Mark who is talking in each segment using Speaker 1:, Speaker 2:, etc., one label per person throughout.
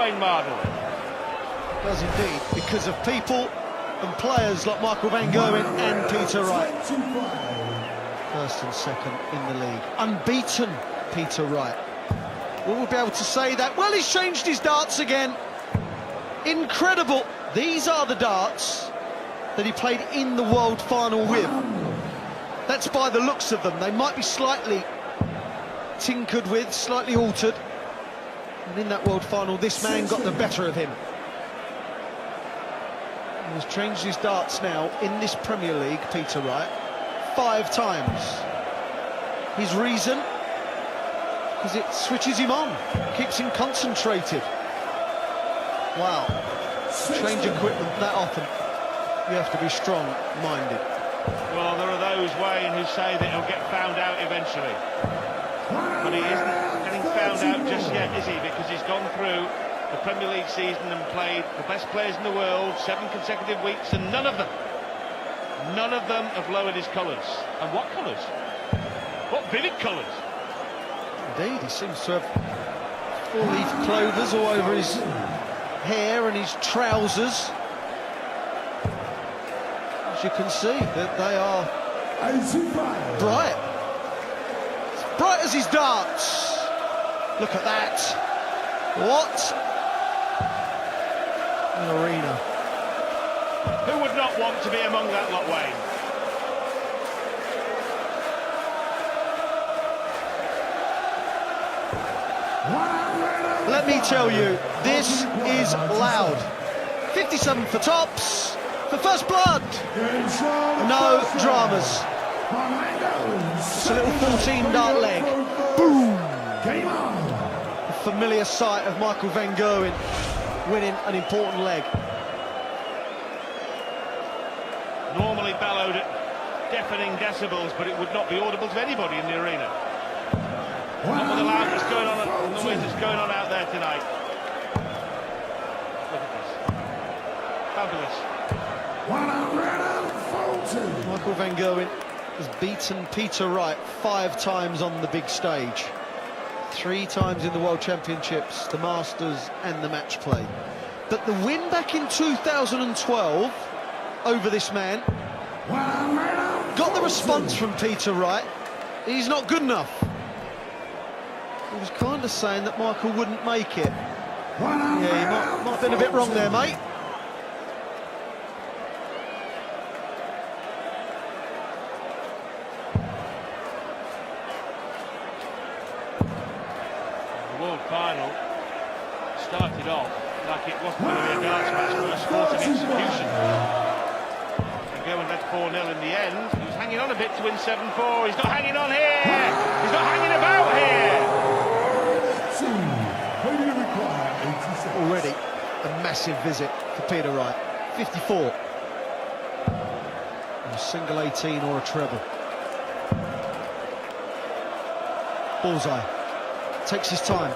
Speaker 1: Wayne Mardle.
Speaker 2: Does indeed, because of people and players like Michael van Gerwen and Peter Wright. First and second in the league. Unbeaten, Peter Wright. Will we be able to say that? Well, he's changed his darts again. Incredible. These are the darts that he played in the World Final with. That's by the looks of them. They might be slightly tinkered with, slightly altered. And in that World Final, this man got the better of him. He's changed his darts now in this Premier League, Peter Wright, 5 times. His reason? Because it switches him on, keeps him concentrated. Wow. Change equipment that often, you have to be strong-minded.
Speaker 1: Well, there are those, Wayne, who say that he'll get found out eventually. But he isn't getting found out just yet, is he? Because he's gone through the Premier League season and played the best players in the world 7 consecutive weeks, and none of them have lowered his colours. And what colours? What vivid colours?
Speaker 2: Indeed, he seems to have 4-leaf clovers all over his hair and his trousers. As you can see, that they are bright. As bright as his darts. Look at that. What an arena.
Speaker 1: Who would not want to be among that lot, Wayne?
Speaker 2: Let me tell you, this is loud. 57 for tops, for first blood. No dramas. It's a little 14-dart leg. Boom! A familiar sight of Michael van Gerwen winning an important leg.
Speaker 1: Normally bellowed at deafening decibels, but it would not be audible to anybody in the arena. Not with the loudness going on, and the noise that's going on out there tonight. Look at this. Fabulous.
Speaker 2: Michael van Gerwen has beaten Peter Wright 5 times on the big stage. 3 times in the World Championships, the Masters and the match play. But the win back in 2012 over this man got the response from Peter Wright. He's not good enough. He was kind of saying that Michael wouldn't make it. Yeah, he might have been a bit wrong there, mate.
Speaker 1: The World Final started off like it wasn't going to be a darts match, but a sporting execution. And Gerwen led 4-0 in the end. He was hanging on a bit to win 7-4. He's not hanging on here. He's not hanging about here.
Speaker 2: Already a massive visit for Peter Wright. 54. A single 18 or a treble. Bullseye. Takes his time.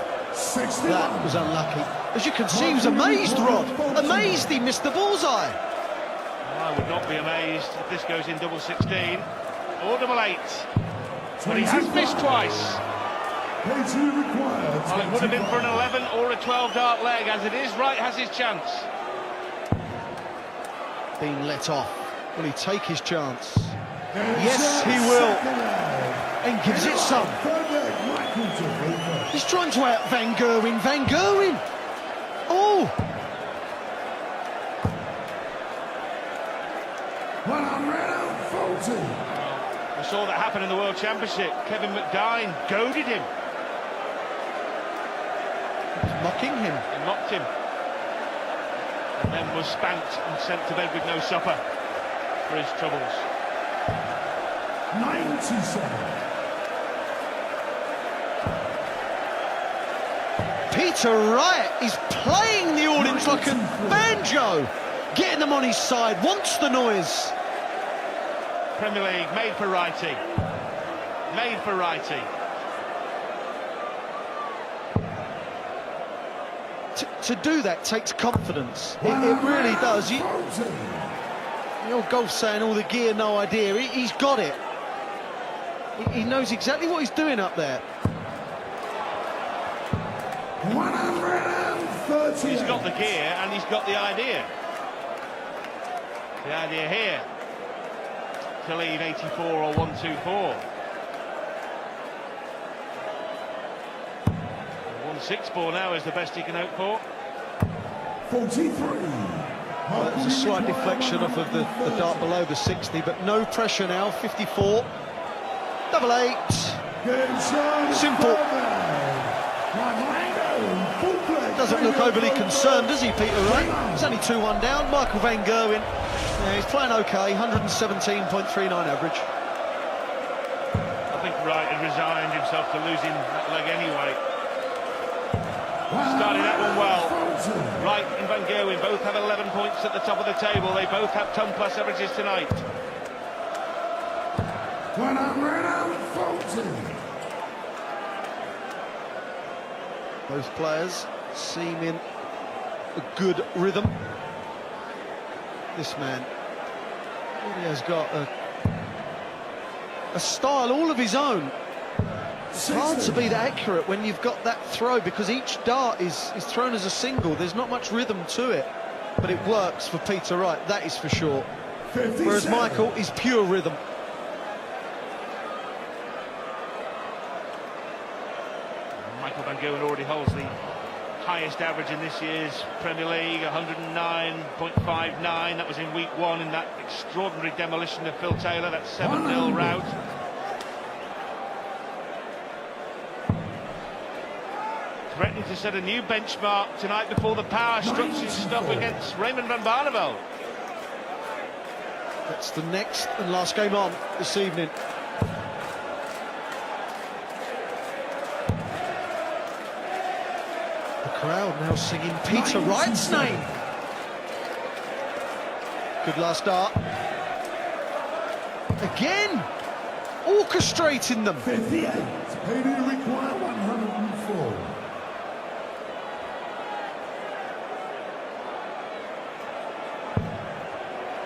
Speaker 2: That was unlucky. As you can see, he was amazed, Rod. Amazed he missed the bullseye.
Speaker 1: I would not be amazed if this goes in double 16 or double 8. But he has missed twice. Well, it would have been for an 11 or a 12-dart leg. As it is, Wright has his chance.
Speaker 2: Being let off. Will he take his chance? Yes, he will. And gives it some. He's trying to out Van Gerwen. Van Gerwen! Oh!
Speaker 1: We saw that happen in the World Championship. Kevin McDine goaded him.
Speaker 2: Mocking him.
Speaker 1: He mocked him. And then was spanked and sent to bed with no supper for his troubles.
Speaker 3: 97.
Speaker 2: Peter Wright is playing the audience like a banjo. Getting them on his side, wants the noise.
Speaker 1: Premier League, made for Wrighty. Made for Wrighty.
Speaker 2: To do that takes confidence. It really does. The old golf saying, all the gear, no idea. He's got it. He knows exactly what he's doing up there.
Speaker 3: 130.
Speaker 1: He's got the gear and he's got the idea. The idea here to leave 84 or 124. 1-6 ball now is the best he can hope for.
Speaker 3: 43.
Speaker 2: Well, it was a slight deflection off of the dart below the 60, but no pressure now. 54. Double 8. Simple. Doesn't look overly concerned, does he, Peter Wright? He's only 2-1 down. Michael van Gerwen, yeah, he's playing okay. 117.39 average.
Speaker 1: I think Wright had resigned himself to losing that leg anyway. Started that one well. Wright and van Gerwen both have 11 points at the top of the table. They both have 10+ averages tonight.
Speaker 2: Both players seem in a good rhythm. This man really has got a style all of his own. It's hard to be that accurate when you've got that throw, because each dart is thrown as a single. There's not much rhythm to it, but it works for Peter Wright, that is for sure.
Speaker 3: 57.
Speaker 2: Whereas Michael is pure rhythm.
Speaker 1: Michael van Gerwen already holds the highest average in this year's Premier League, 109.59. That was in week 1 in that extraordinary demolition of Phil Taylor, that 7-0 rout. Threatening to set a new benchmark tonight before the power structures stop against Raymond van Barneveld.
Speaker 2: That's the next and last game on this evening. The crowd now singing Peter Wright's name. Good last dart. Again, orchestrating them.
Speaker 3: 58. Failure to require 104.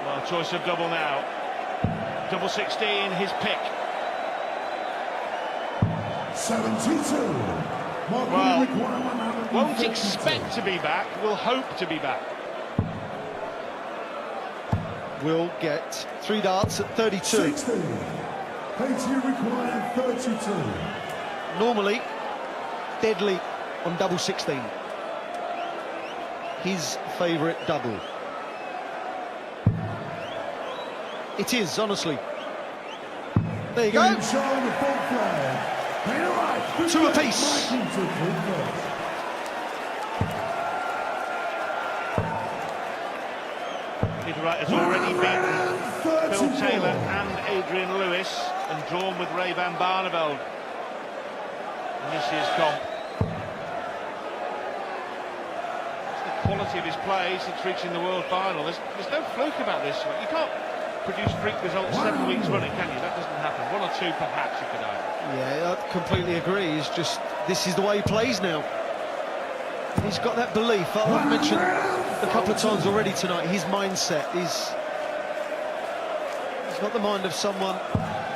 Speaker 1: Well, choice of double now. Double 16, his pick.
Speaker 3: 72.
Speaker 1: Well, won't expect to be back, will hope to be back.
Speaker 2: Will get 3 darts at 32.
Speaker 3: 60. Failure required 32.
Speaker 2: Normally deadly on double 16. His favourite double. It is, honestly. There you go. 2 apiece.
Speaker 1: Peter Wright has already beaten Phil Taylor and Adrian Lewis and drawn with Ray van Barneveld in this year's comp. It's the quality of his play since reaching the world final. There's no fluke about this. You can't produce freak results 7 weeks running, can you? That doesn't happen. 1 or 2 perhaps, you could argue.
Speaker 2: Yeah, I completely agree. It's just, this is the way he plays now. And he's got that belief. I've mentioned a couple of times already tonight, his mindset is... He's got the mind of someone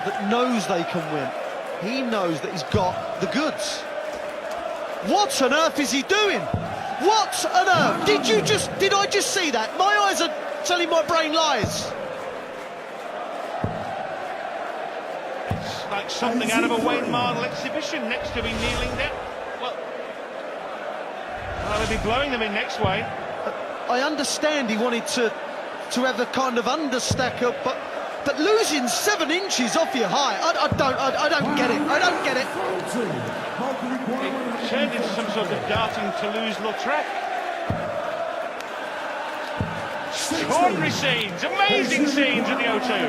Speaker 2: that knows they can win. He knows that he's got the goods. What on earth is he doing? What on earth? Did I just see that? My eyes are telling my brain lies.
Speaker 1: Like something out of a Wayne Mardle exhibition. Next to be kneeling there. Well, they'll be blowing them in next way.
Speaker 2: I understand he wanted to have a kind of understacker, but losing 7 inches off your high, I don't get it. I don't get it.
Speaker 1: It turned into some sort of darting Toulouse-Lautrec. Extraordinary scenes, amazing scenes at the O2.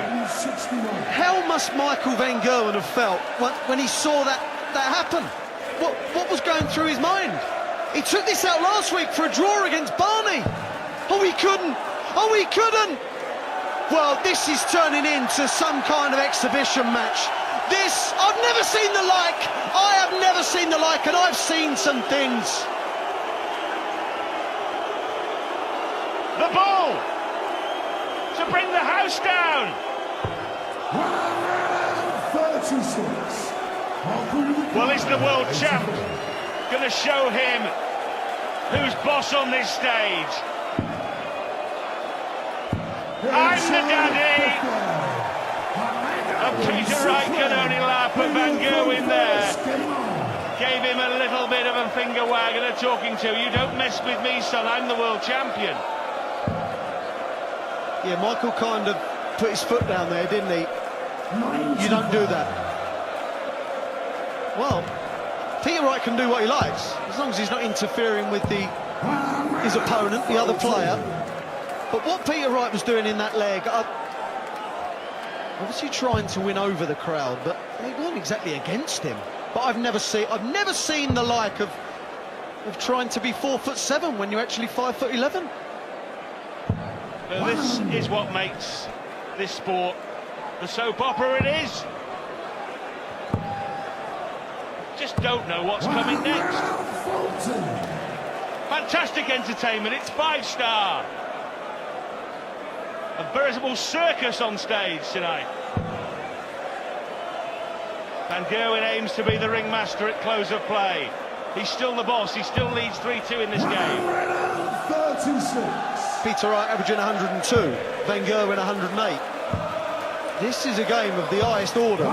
Speaker 2: How must Michael van Gerwen have felt when he saw that happen? What was going through his mind? He took this out last week for a draw against Barney. Oh, he couldn't. Oh, he couldn't. Well, this is turning into some kind of exhibition match. This, I've never seen the like. I have never seen the like, and I've seen some things.
Speaker 1: The ball to bring the house down.
Speaker 3: 36.
Speaker 1: Well, is the world champ going to show him Who's boss on this stage? I'm the daddy! And Peter Wright can only laugh at Van Gerwen there. Gave him a little bit of a finger wag and a talking to. You don't mess with me, son, I'm the world champion.
Speaker 2: Yeah, Michael kind of put his foot down there, didn't he? You don't do that. Well, Peter Wright can do what he likes, as long as he's not interfering with his opponent, the other player. But what Peter Wright was doing in that leg, obviously trying to win over the crowd, but they weren't exactly against him. But I've never seen the like of trying to be 4'7" when you're actually 5'11".
Speaker 1: Well, this is what makes this sport the soap opera it is. Just don't know what's coming next. Fantastic entertainment, it's 5-star. A veritable circus on stage tonight. Van Gerwen aims to be the ringmaster at close of play. He's still the boss, he still leads 3-2 in this game.
Speaker 3: 36.
Speaker 2: Peter Wright averaging 102, Van Gerwen 108. This is a game of the highest order.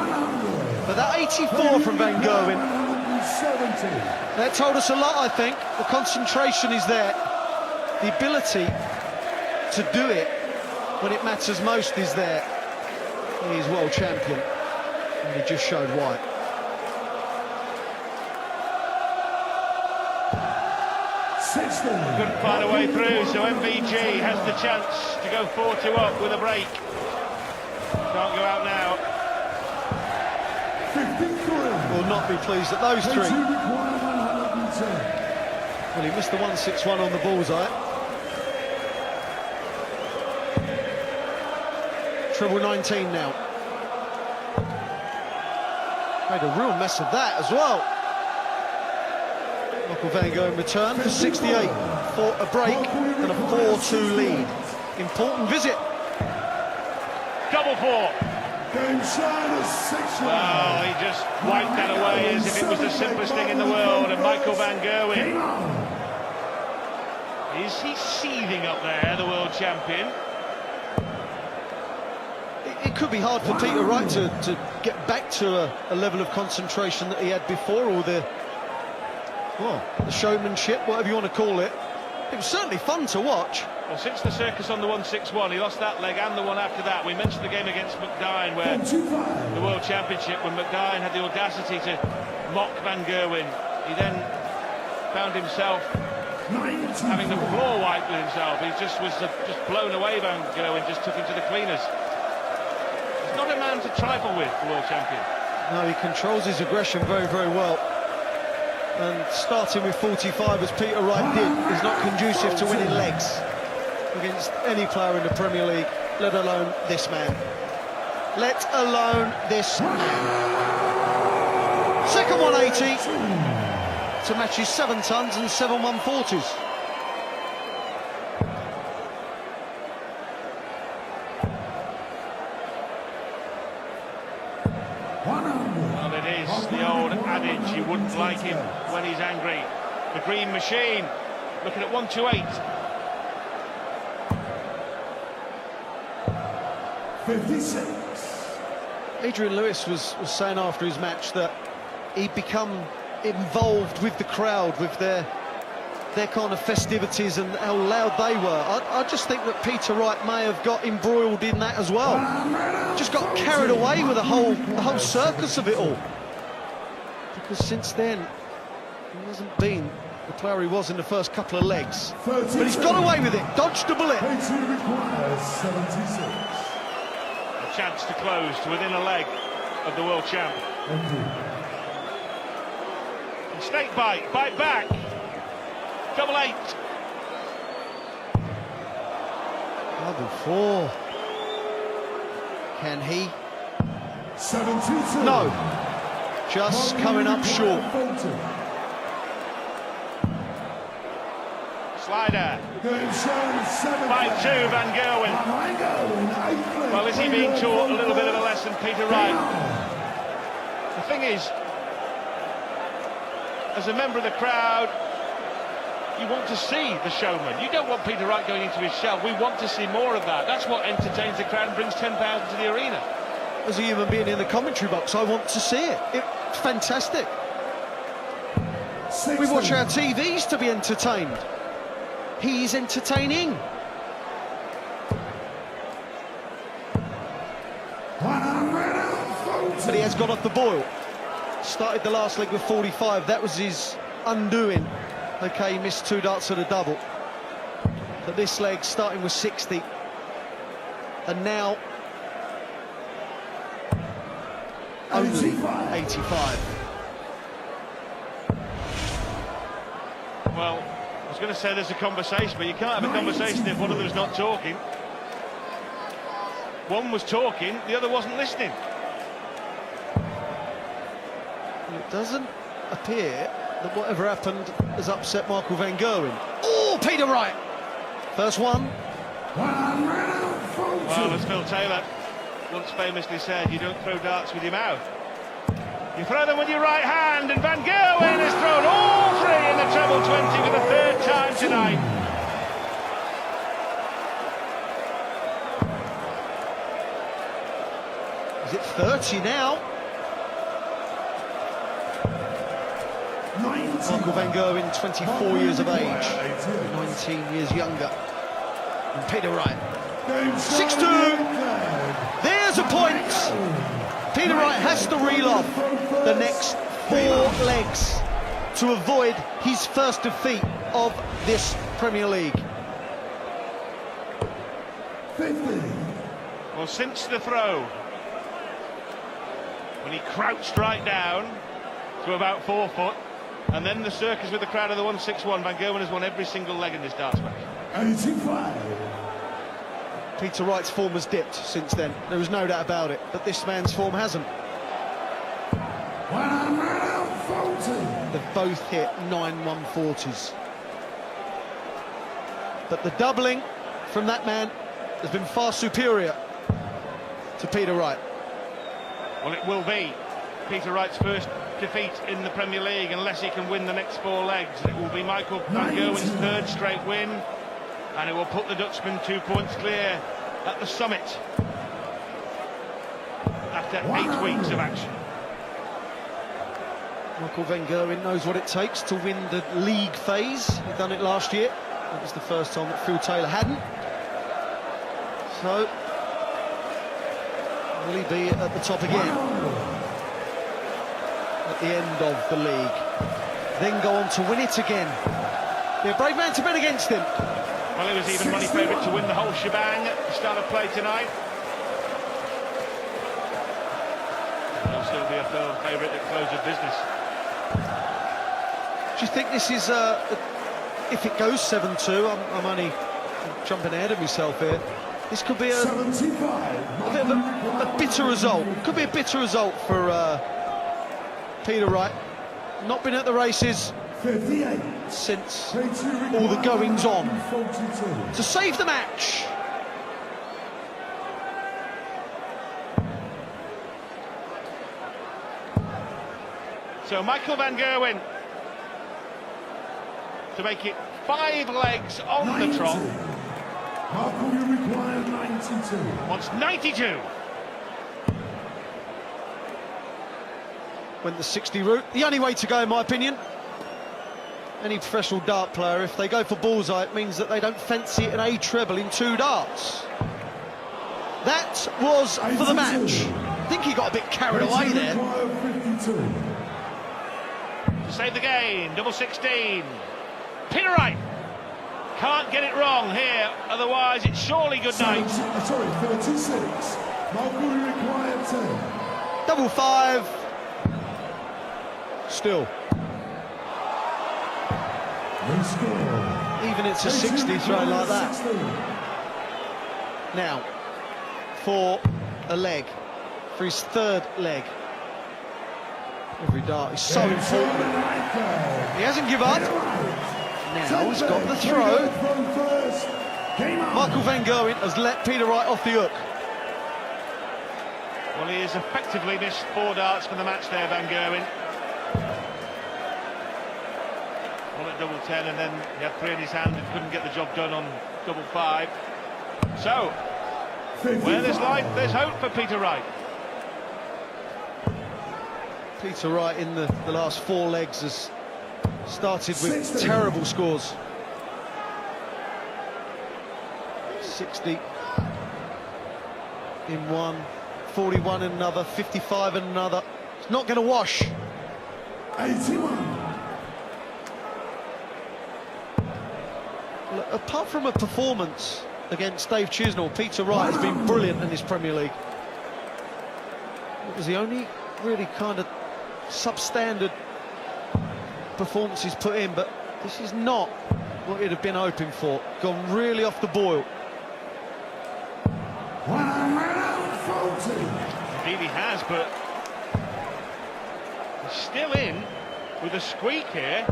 Speaker 2: But that 84 from Van Gerwen, that told us a lot, I think. The concentration is there. The ability to do it when it matters most is there. He is world champion, and he just showed why.
Speaker 1: Couldn't find a way through, so MVG has the chance to go 4-2 up with a break. Can't go out now.
Speaker 3: 53.
Speaker 2: Will not be pleased at those three. Well, he missed the 161 on the bullseye. Treble 19 now. Made a real mess of that as well. Michael van Gerwen return for 68 for a break and a 4-2 lead. Important visit.
Speaker 1: Double 4. Well, he just wiped that away as if it was the simplest thing in the world. And Michael van Gerwen, is he seething up there, the world champion?
Speaker 2: It could be hard for Peter Wright to get back to a level of concentration that he had before, or the showmanship, whatever you want to call it. It was certainly fun to watch.
Speaker 1: Well, since the circus on the 161, he lost that leg and the one after that. We mentioned the game against McDine, where the World Championship, when McDine had the audacity to mock Van Gerwen, he then found himself having the floor wiped with himself. He just was just blown away. Van Gerwen just took him to the cleaners. He's not a man to trifle with, the World Champion.
Speaker 2: No, he controls his aggression very, very well. And starting with 45, as Peter Wright did, is not conducive to winning legs against any player in the Premier League, let alone this man. Let alone this man. Second 180 to match his 7 tons and 7 140s.
Speaker 1: Well, it is the old adage, you wouldn't like him when he's angry. The Green Machine, looking at 128.
Speaker 3: 56.
Speaker 2: Adrian Lewis was saying after his match that he'd become involved with the crowd, with their kind of festivities and how loud they were. I just think that Peter Wright may have got embroiled in that as well. Just got carried away with the whole circus of it all. Because since then, he hasn't been the player he was in the first couple of legs. But he's got away with it, dodged a bullet.
Speaker 3: requires 76.
Speaker 1: Chance to close to within a leg of the world champ. Snake bite back. Double 8.
Speaker 2: Double 4. Can he?
Speaker 3: 72.
Speaker 2: No. Just coming up short.
Speaker 1: Slider. 5-2 Van Gerwen. Well, is he being taught a little bit of a lesson, Peter Wright? The thing is, as a member of the crowd, You want to see the showman. You don't want Peter Wright going into his shell. We want to see more of that. That's what entertains the crowd and brings 10,000 to the arena.
Speaker 2: As a human being in the commentary box, I want to see it. It's fantastic. We watch our TVs to be entertained. He's entertaining. But he has gone off the boil. Started the last leg with 45. That was his undoing. Okay, he missed 2 darts at a double. But this leg starting with 60. And now only 85.
Speaker 1: Well, I was going to say there's a conversation, but you can't have a conversation if one of them's not talking. One was talking, the other wasn't listening.
Speaker 2: And it doesn't appear that whatever happened has upset Michael van Gerwen. Oh, Peter Wright! First one.
Speaker 1: Well, as Phil Taylor once famously said, you don't throw darts with your mouth. You throw them with your right hand, and Van Gerwen has thrown all 3 in the treble 20 for the 3rd time tonight.
Speaker 2: Is it 30 now? Michael van Gerwen, 24 years of age, 19 years younger. And Peter Wright. 6-2. There's a point. Peter Wright has to reel off the next 4 legs to avoid his first defeat of this Premier League.
Speaker 1: Well, since the throw, when he crouched right down to about 4 foot, and then the circus with the crowd of the 161, Van Gerwen has won every single leg in this darts match.
Speaker 3: 85.
Speaker 2: Peter Wright's form has dipped since then, there is no doubt about it, but this man's form hasn't.
Speaker 3: 140.
Speaker 2: They've both hit 9 140s. But the doubling from that man has been far superior to Peter Wright.
Speaker 1: Well, it will be Peter Wright's first defeat in the Premier League unless he can win the next 4 legs. It will be Michael van Gerwen's 3rd straight win, and it will put the Dutchman 2 points clear at the summit after 8 weeks of action.
Speaker 2: Michael van Gerwen knows what it takes to win the league phase. He'd done it last year. That was the first time that Phil Taylor hadn't. So, will he be at the top again at the end of the league? Then go on to win it again. Be a brave man to bet against him.
Speaker 1: Well, he was even money favourite to win the whole shebang at the start of play tonight. He'll still be a favourite at close of business.
Speaker 2: Do you think this is, if it goes 7-2, I'm only jumping ahead of myself here, this could be a bit of a bitter result. Could be a bitter result for Peter Wright. Not been at the races
Speaker 3: 58.
Speaker 2: since all the goings on. To save the match.
Speaker 1: So Michael van Gerwen to make it 5 legs on the trot.
Speaker 3: How can we require 92?
Speaker 1: Wants 92.
Speaker 2: Went the 60 route. The only way to go, in my opinion. Any professional dart player, if they go for bullseye, it means that they don't fancy an A treble in 2 darts. That was for the match. I think he got a bit carried away there.
Speaker 1: To save the game, double 16. Peter Wright can't get it wrong here, otherwise it's surely good night.
Speaker 3: 36. Michael, we require 10.
Speaker 2: Double 5. Still. Even it's a 60 throw like that. Now, for a leg, for his 3rd leg. Every dart is so important. He hasn't given up. Now he's got the throw. Michael van Gerwen has let Peter Wright off the hook.
Speaker 1: Well, he has effectively missed 4 darts for the match there, Van Gerwen. One at double 10, and then he had 3 in his hand and couldn't get the job done on double 5. So, where there's life, there's hope for Peter Wright.
Speaker 2: Peter Wright in the last 4 legs has started with terrible scores. 60 in one, 41 in another, 55 in another. It's not going to wash.
Speaker 3: 81.
Speaker 2: Well, apart from a performance against Dave Chisnall, Peter Wright has been brilliant in this Premier League. It was the only really kind of substandard performance he's put in, but this is not what he'd have been hoping for. Gone really off the boil.
Speaker 3: 140.
Speaker 1: Indeed he has, but he's still in with a squeak here.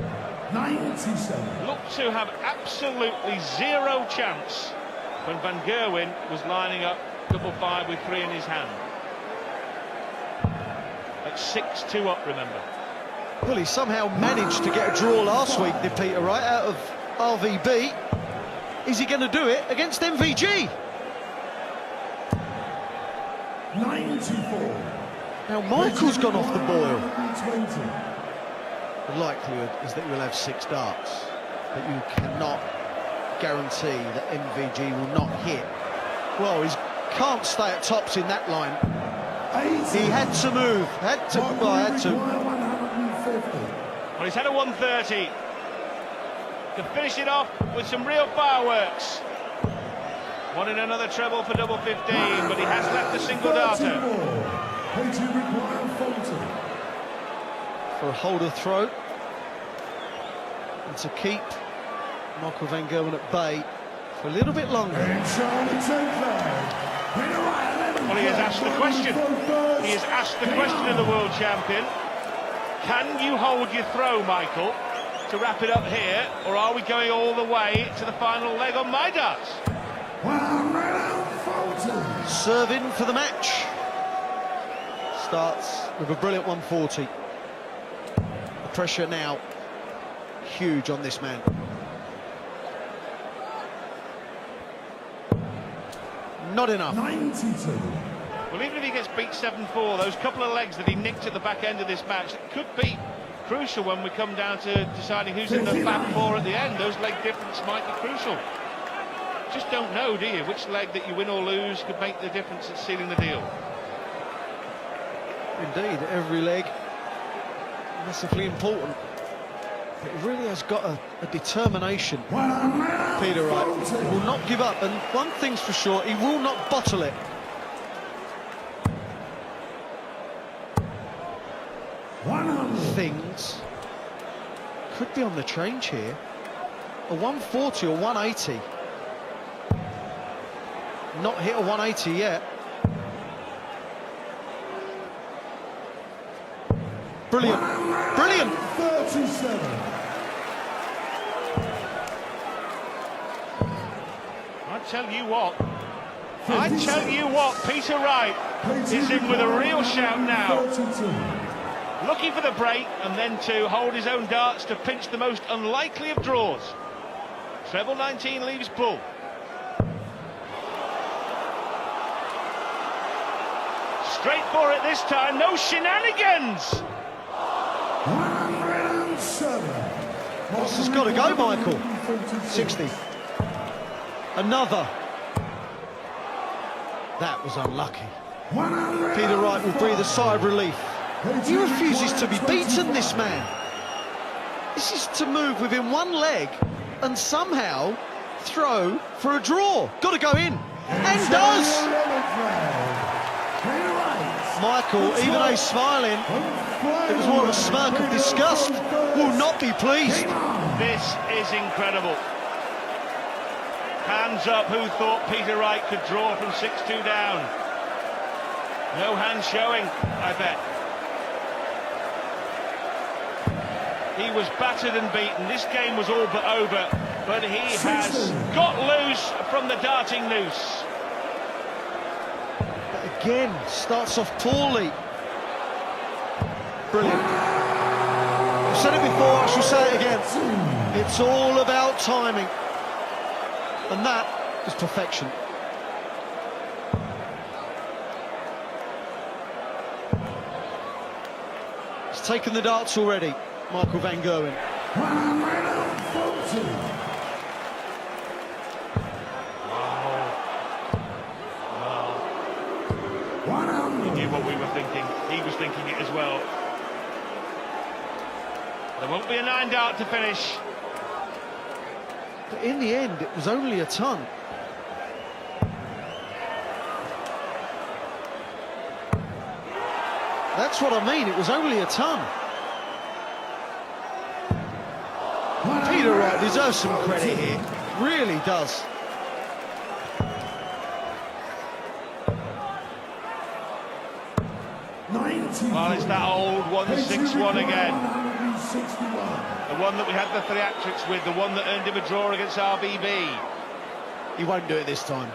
Speaker 3: 97.
Speaker 1: Looked to have absolutely zero chance when Van Gerwen was lining up double 5 with 3 in his hand. At 6-2 up, remember.
Speaker 2: Well, he somehow managed to get a draw last week, did Peter Wright, out of RVB. Is he going to do it against MVG?
Speaker 3: 94.
Speaker 2: Now Michael's gone off the boil.
Speaker 3: 20.
Speaker 2: The likelihood is that you'll have 6 darts, but you cannot guarantee that MVG will not hit. Well, he can't stay at tops in that line.
Speaker 3: 80.
Speaker 2: He had to move, had to.
Speaker 1: Well, he's had a 130 to finish it off with some real fireworks. Wanting another treble for double 15, but he has left a single darter.
Speaker 2: For a holder throw. And to keep Michael van Gerwen at bay for a little bit longer.
Speaker 1: Well, he has asked the question. He has asked the question of the world champion. Can you hold your throw, Michael, to wrap it up here, or are we going all the way to the final leg on my darts?
Speaker 2: Serving for the match. Starts with a brilliant 140. The pressure now huge on this man. Not enough.
Speaker 3: 92.
Speaker 1: Well, even if he gets beat 7-4, those couple of legs that he nicked at the back end of this match, it could be crucial when we come down to deciding who's in the back 4 at the end. Those leg difference might be crucial. Just don't know, do you, which leg that you win or lose could make the difference at sealing the deal.
Speaker 2: Indeed, every leg massively important. But he really has got a determination. Peter Wright will not give up, and one thing's for sure, he will not bottle it. Things could be on the change here. A 140 or 180. Not hit a 180 yet. Brilliant. Brilliant.
Speaker 3: 37.
Speaker 1: I tell you what, Peter Wright is in with a real shout now.
Speaker 3: 32.
Speaker 1: Looking for the break and then to hold his own darts to pinch the most unlikely of draws. Treble 19 leaves pull. Straight for it this time, no shenanigans!
Speaker 3: 107.
Speaker 2: This has got to go, Michael. 60. Another. That was unlucky. Peter Wright will breathe a sigh of relief. He refuses to be beaten, this man. This is to move within one leg and somehow throw for a draw. Got to go in. And does! Michael, even though he's smiling, it was more of a smirk of disgust, will not be pleased.
Speaker 1: This is incredible. Hands up, who thought Peter Wright could draw from 6-2 down? No hands showing, I bet. He was battered and beaten. This game was all but over, but he has got loose from the darting noose.
Speaker 2: But again, starts off poorly. Brilliant. I've said it before, I shall say it again. It's all about timing. And that is perfection. He's taken the darts already, Michael van Gerwen.
Speaker 1: He knew what we were thinking. He was thinking it as well. There won't be a 9-dart to finish.
Speaker 2: But in the end, it was only a ton. That's what I mean, it was only a ton. Peter Wright deserves some credit here, really does.
Speaker 1: Well, it's that old 161 again. The one that we had the theatrics with, the one that earned him a draw against RBB.
Speaker 2: He won't do it this time.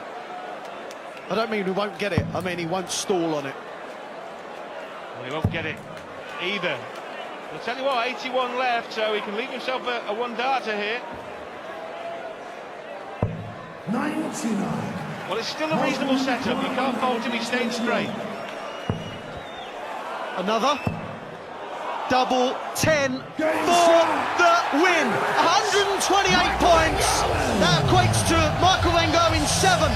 Speaker 2: I don't mean he won't get it, I mean he won't stall on it.
Speaker 1: Well, he won't get it either. I'll tell you what, 81 left, so he can leave himself a one-darter here.
Speaker 3: 99.
Speaker 1: Well, it's still a reasonable setup. You can't fault him, he's staying straight.
Speaker 2: Another double 10 for the win. 128 points. That equates to Michael van Gerwen 7,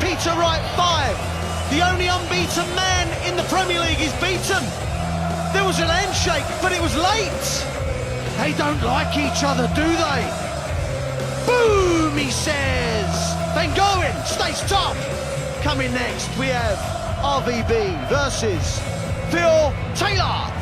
Speaker 2: Peter Wright 5. The only unbeaten man in the Premier League is beaten. There was an handshake, but it was late. They don't like each other, do they? Boom, he says. Van Gerwen stays top. Coming next, we have RVB versus Phil Taylor.